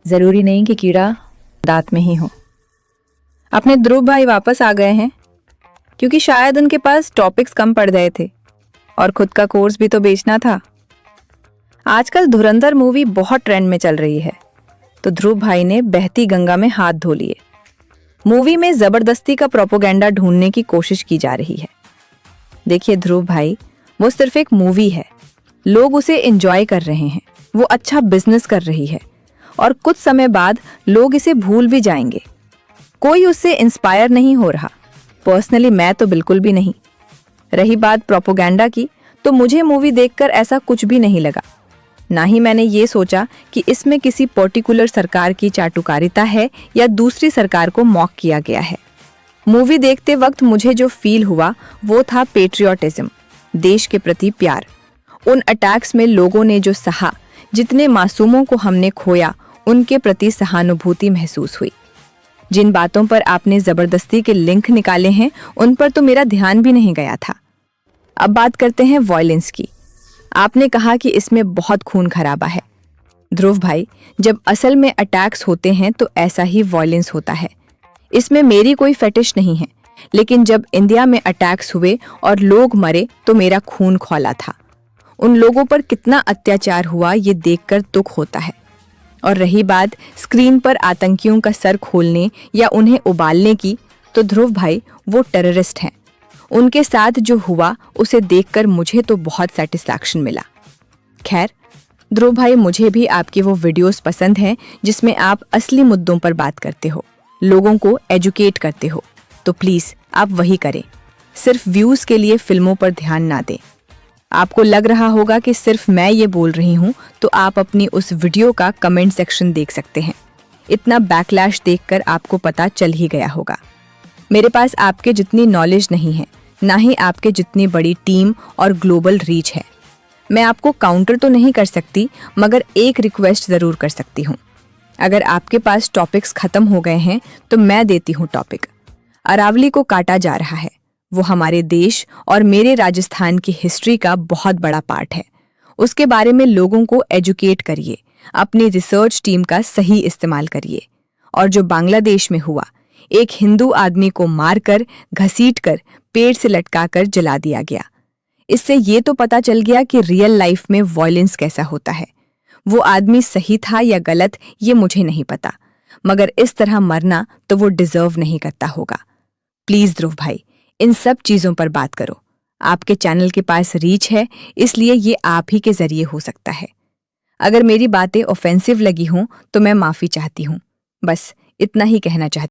जरूरी नहीं कि कीड़ा दांत में ही हो। अपने ध्रुव भाई वापस आ गए हैं क्योंकि शायद उनके पास टॉपिक्स कम पड़ गए थे और खुद का कोर्स भी तो बेचना था। आजकल धुरंधर मूवी बहुत ट्रेंड में चल रही है, तो ध्रुव भाई ने बहती गंगा में हाथ धो लिए। मूवी में जबरदस्ती का प्रोपोगेंडा ढूंढने की कोशिश की जा रही है। देखिए ध्रुव भाई, वो सिर्फ एक मूवी है। लोग उसे एंजॉय कर रहे हैं, वो अच्छा बिजनेस कर रही है और कुछ समय बाद लोग इसे भूल भी जाएंगे। कोई उससे इंस्पायर नहीं हो रहा। पर्सनली मैं तो बिल्कुल भी नहीं। रही बात प्रोपोगेंडा की, तो मुझे मूवी देखकर ऐसा कुछ भी नहीं लगा। ना ही मैंने ये सोचा कि इसमें किसी पर्टिकुलर सरकार की चाटुकारिता है या दूसरी सरकार को मॉक किया गया है। मूवी देखते वक्त मुझे जो फील हुआ वो था पेट्रियोटिज्म, देश के प्रति प्यार। उन अटैक्स में लोगों ने जो सहा, जितने मासूमों को हमने खोया, उनके प्रति सहानुभूति महसूस हुई। जिन बातों पर आपने जबरदस्ती के लिंक निकाले हैं, उन पर तो मेरा ध्यान भी नहीं गया था। अब बात करते हैं वॉयलेंस की। आपने कहा कि इसमें बहुत खून खराबा है। ध्रुव भाई, जब असल में अटैक्स होते हैं तो ऐसा ही वॉयलेंस होता है। इसमें मेरी कोई फेटिश नहीं है, लेकिन जब इंडिया में अटैक्स हुए और लोग मरे तो मेरा खून खौला था। उन लोगों पर कितना अत्याचार हुआ ये देखकर दुख होता है। और रही बात स्क्रीन पर आतंकियों का सर खोलने या उन्हें उबालने की, तो ध्रुव भाई वो टेररिस्ट हैं। उनके साथ जो हुआ उसे देखकर मुझे तो बहुत सेटिस्फैक्शन मिला। खैर ध्रुव भाई, मुझे भी आपकी वो वीडियोस पसंद हैं जिसमें आप असली मुद्दों पर बात करते हो, लोगों को एजुकेट करते हो। तो प्लीज आप वही करें। सिर्फ व्यूज के लिए फिल्मों पर ध्यान ना दें। आपको लग रहा होगा कि सिर्फ मैं ये बोल रही हूँ, तो आप अपनी उस वीडियो का कमेंट सेक्शन देख सकते हैं। इतना बैकलैश देखकर आपको पता चल ही गया होगा। मेरे पास आपके जितनी नॉलेज नहीं है, ना ही आपके जितनी बड़ी टीम और ग्लोबल रीच है। मैं आपको काउंटर तो नहीं कर सकती, मगर एक रिक्वेस्ट जरूर कर सकती हूँ। अगर आपके पास टॉपिक्स खत्म हो गए हैं तो मैं देती हूँ टॉपिक। अरावली को काटा जा रहा है। वो हमारे देश और मेरे राजस्थान की हिस्ट्री का बहुत बड़ा पार्ट है। उसके बारे में लोगों को एजुकेट करिए, अपनी रिसर्च टीम का सही इस्तेमाल करिए। और जो बांग्लादेश में हुआ, एक हिंदू आदमी को मारकर, घसीटकर, पेड़ से लटकाकर जला दिया गया। इससे ये तो पता चल गया कि रियल लाइफ में वॉयलेंस कैसा होता है। वो आदमी सही था या गलत ये मुझे नहीं पता, मगर इस तरह मरना तो वो डिजर्व नहीं करता होगा। प्लीज ध्रुव भाई, इन सब चीजों पर बात करो। आपके चैनल के पास रीच है, इसलिए ये आप ही के जरिए हो सकता है। अगर मेरी बातें ऑफेंसिव लगी हों तो मैं माफी चाहती हूँ। बस इतना ही कहना चाहती हूँ।